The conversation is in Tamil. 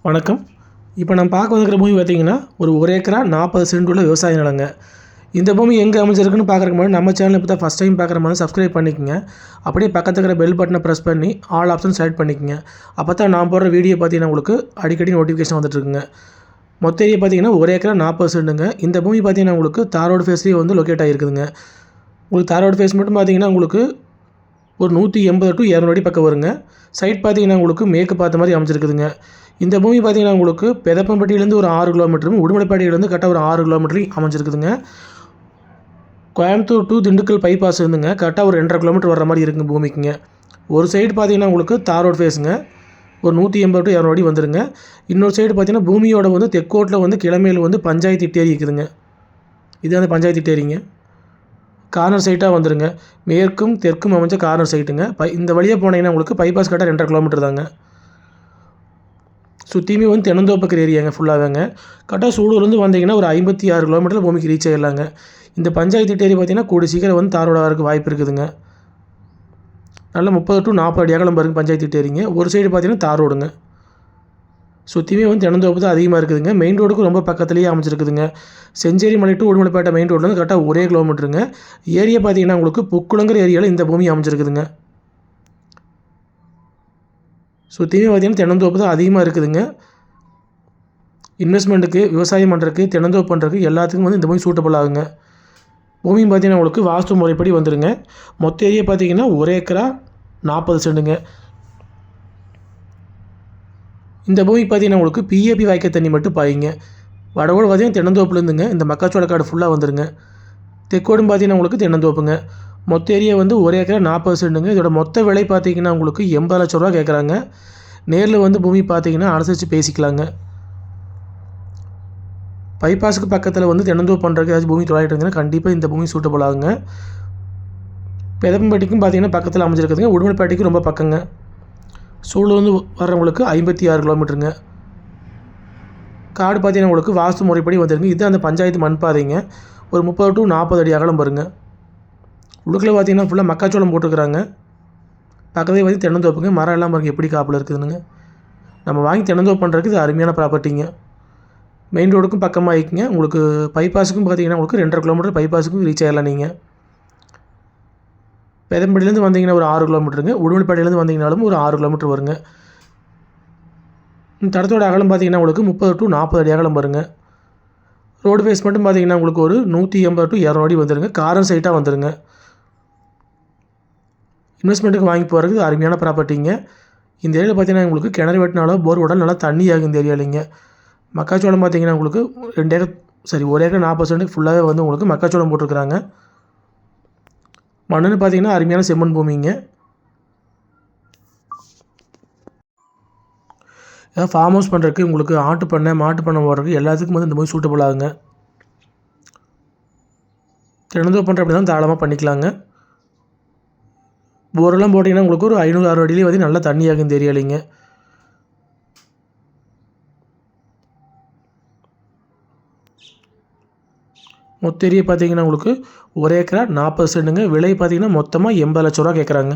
வணக்கம். இப்போ நம்ம பார்க்க வந்துருக்கிற பூமி பார்த்திங்கன்னா ஒரு ஏக்கரா 40 சென்ட் உள்ள விவசாய நிலங்க. இந்த பூமி எங்கே அமைஞ்சிருக்குன்னு பார்க்குறதுக்கு முன்னாடி நம்ம சேனல் இப்போ தான் ஃபஸ்ட் டைம் பார்க்குற மாதிரி சப்ஸ்கிரைப் பண்ணிக்கோங்க. அப்படியே பக்கத்தில் இருக்கிற பெல் பட்டனை ப்ரெஸ் பண்ணி ஆல் ஆப்ஷன் செலக்ட் பண்ணிக்கோங்க. அப்போ தான் நான் போடுற வீடியோ பார்த்தீங்கன்னா உங்களுக்கு அடிக்கடி நோட்டிஃபிகேஷன் வந்துட்டுருக்குங்க. மொத்த ஏரியா பார்த்தீங்கன்னா 1 ஏக்கரா 40 சென்ட்டுங்க. இந்த பூமி பார்த்தீங்கன்னா உங்களுக்கு தார் ரோடு ஃபேஸ்லேயே வந்து லொக்கேட் ஆகிருக்குதுங்க. உங்களுக்கு தார் ரோடு ஃபேஸ் மட்டும் பார்த்தீங்கன்னா உங்களுக்கு ஒரு 180 to 200 அடி பக்கம் வருங்க. சைட் பார்த்தீங்கன்னா உங்களுக்கு மேற்கு பார்த்த மாதிரி அமைச்சிருக்குதுங்க. இந்த பூமி பார்த்தீங்கன்னா உங்களுக்கு பெதப்பம்பட்டியிலேருந்து ஒரு 6 கிலோமீட்டரும் உடுமலைப்பேட்டையிலேருந்து கரெக்டாக ஒரு 6 கிலோமீட்டரும் அமைஞ்சிருக்குதுங்க. கோயம்புத்தூர் டு திண்டுக்கல் பைபாஸ் இருந்துங்க கரெக்டாக ஒரு 2.5 கிலோமீட்டர் வர மாதிரி இருக்குங்க பூமிக்குங்க. ஒரு சைடு பார்த்தீங்கன்னா உங்களுக்கு தார் ரோடு ஃபேஸுங்க, ஒரு 180 to 200 அடி வந்துருங்க. இன்னொரு சைடு பார்த்தீங்கன்னா பூமியோட வந்து தெற்கோட்டில் வந்து கிழமையில் வந்து பஞ்சாயத்து இட்டேரி இருக்குதுங்க. இது அந்த பஞ்சாயத்து இட்டேரிங்க. கார்னர் சைட்டாக வந்துருங்க. மேற்கும் தெற்கும் அமைஞ்ச கார்னர் சைட்டுங்க. இந்த வழியாக போனீங்கன்னா உங்களுக்கு பைபாஸ் கரெக்டாக 2.5 கிலோமீட்டர் தாங்க. சுற்றியுமே வந்து தென்னந்தோப்புக்கிற ஏரியாங்க ஃபுல்லாகவேங்க. கரெக்டாக சூலூர்லேருந்து வந்தீங்கன்னா ஒரு 56 கிலோமீட்டரில் பூமிக்கு ரீச் ஆகிடலாங்க. இந்த பஞ்சாயத்து ஏரியா பார்த்தீங்கன்னா கூடி சீக்கிரம் வந்து தார் ரோடாக வாய்ப்பு இருக்குதுங்க. நல்ல 30 to 40 அடி அகலம் பாருங்க பஞ்சாயத்து ஏரிங்க. ஒரு சைடு பார்த்தீங்கன்னா தார் ரோடுங்க. சுற்றியுமே வந்து தென்னந்தோப்பு தான் அதிகமாக இருக்குதுங்க. மெயின் ரோடுக்கு ரொம்ப பக்கத்துலேயே அமைச்சிருக்குதுங்க. செஞ்சேரி மலை டு உடுமலைப்பேட்டை மெயின் ரோட்லேருந்து கரெக்டாக 1 கிலோமீட்டருங்க. ஏரியா பார்த்தீங்கன்னா உங்களுக்கு புக்குளங்கிற ஏரியாவில் இந்த பூமி அமைச்சிருக்குதுங்க. சுற்றியுமே பார்த்தீங்கன்னா தென்னந்தோப்பு தான் அதிகமாக இருக்குதுங்க. இன்வெஸ்ட்மெண்ட்டுக்கு, விவசாயம் பண்ணுறதுக்கு, தென்னந்தோப்பு பண்ணுறதுக்கு எல்லாத்துக்கும் வந்து இந்த பூமி சூட்டபுள் ஆகுங்க. பூமியும் பார்த்தீங்கன்னா உங்களுக்கு வாஸ்து முறைப்படி வந்துடுங்க. மொத்த ஏரியா பார்த்தீங்கன்னா 1 ஏக்கரா 40 சென்ட்டுங்க. இந்த பூமி பார்த்தீங்கன்னா உங்களுக்கு பிஏபி வாய்க்கா தண்ணி மட்டும் பாயுங்க. வடவோடு பார்த்தீங்கன்னா தென்னந்தோப்புலேருந்துங்க இந்த மக்காச்சோள காடு ஃபுல்லாக வந்துருங்க. தெற்கோடும் பார்த்தீங்கன்னா உங்களுக்கு தென்னந்தோப்புங்க. மொத்த ஏரியா வந்து 1 ஏக்கரா 40 சென்ட்டுங்க. இதோட மொத்த விலை பார்த்தீங்கன்னா உங்களுக்கு 80 லட்ச ரூபா கேட்குறாங்க. நேரில் வந்து பூமி பார்த்தீங்கன்னா அனுசரித்து பேசிக்கலாங்க. பைபாஸுக்கு பக்கத்தில் வந்து தென்னந்தோப்பு பண்ணுறதுக்கு ஏதாச்சும் பூமி தொலைகிட்டு இருந்தீங்கன்னா கண்டிப்பாக இந்த பூமி சூட்டபுள் ஆகுங்க. பெதப்பம்பட்டிக்கும் பார்த்தீங்கன்னா பக்கத்தில் அமைஞ்சிருக்குதுங்க. உடுமலைப்பேட்டைக்கு ரொம்ப பக்கங்க. சூலூர்லேருந்து வர்றவங்களுக்கு 56 கிலோமீட்டருங்க. காடு பார்த்தீங்கன்னா உங்களுக்கு வாஸ்து முறைப்படி வந்துருங்க. இது அந்த பஞ்சாயத்து மண் பாதைங்க. ஒரு 30 to 40 அடி அகலம் பாருங்க. உள்ளுக்குள்ளே பார்த்தீங்கன்னா ஃபுல்லாக மக்காச்சோளம் போட்டுருக்குறாங்க. பக்கத்துலேயே வந்து தென்னந்தோப்புங்க. மரம் எல்லாம் பாருங்க எப்படி காப்பில் இருக்குதுங்க. நம்ம வாங்கி தென்னந்தோப்பு பண்ணுறதுக்கு இது அருமையான ப்ராப்பர்ட்டிங்க. மெயின் ரோடுக்கும் பக்கமாக ஆகிக்குங்க. உங்களுக்கு பைபாஸுக்கும் பார்த்தீங்கன்னா உங்களுக்கு 2.5 கிலோமீட்டர் பைபாஸுக்கும் ரீச் ஆகிடலாம். நீங்கள் பெதம்பட்டிலேருந்து வந்தீங்கன்னா ஒரு 6 கிலோமீட்டருங்க. உடுமலைப்பேட்டையிலேருந்து வந்தீங்கனாலும் ஒரு 6 கிலோமீட்டர் வருங்க. இந்த தடத்தோட அகலம் பார்த்தீங்கன்னா உங்களுக்கு 30 to 40 அடி அகலம் வருங்க. ரோடு ஃபேஸ் மட்டும் பார்த்தீங்கன்னா உங்களுக்கு ஒரு 180 to 200 அடி வந்துருங்க. கார்னர் சைட்டாக வந்துருங்க. இன்வெஸ்ட்மெண்ட்டுக்கு வாங்கி போகிறதுக்கு அருமையான ப்ராப்பர்ட்டிங்க. இந்த ஏரியாவில் பார்த்தீங்கன்னா உங்களுக்கு கிணறு வெட்டினாலோ போர் விட நல்லா தண்ணி ஆகும் இந்த ஏரியாவிலிங்க. மக்காச்சோளம் பார்த்தீங்கன்னா உங்களுக்கு 1 ஏக்கர் 40 சென்ட்டுக்கு ஃபுல்லாகவே வந்து உங்களுக்கு மக்காச்சோளம் போட்டிருக்கிறாங்க. மண்ணுன்னு பார்த்தீங்கன்னா அருமையான செம்மண் பூமிங்க. ஏதாவது ஃபார்ம் ஹவுஸ் பண்ணுறதுக்கு உங்களுக்கு ஆட்டு பண்ணை மாட்டு பண்ணை போடுறதுக்கு எல்லாத்துக்கும் வந்து இந்த பூமி சூட்டபுள் ஆகுங்க. தென்னந்தோப்பு பண்ணுற அப்படி தான் தாராளமாக பண்ணிக்கலாங்க. போரெல்லாம் போட்டிங்கன்னா உங்களுக்கு ஒரு 500-600 அடியிலே வந்து நல்லா தண்ணி ஆகும் இந்த ஏரியாலிங்க. மொத்த ஏரியா பார்த்தீங்கன்னா உங்களுக்கு 1 ஏக்கரா 40 சென்ட்டுங்க. விலை பார்த்தீங்கன்னா மொத்தமாக 80 லட்ச ரூபா கேட்குறாங்க.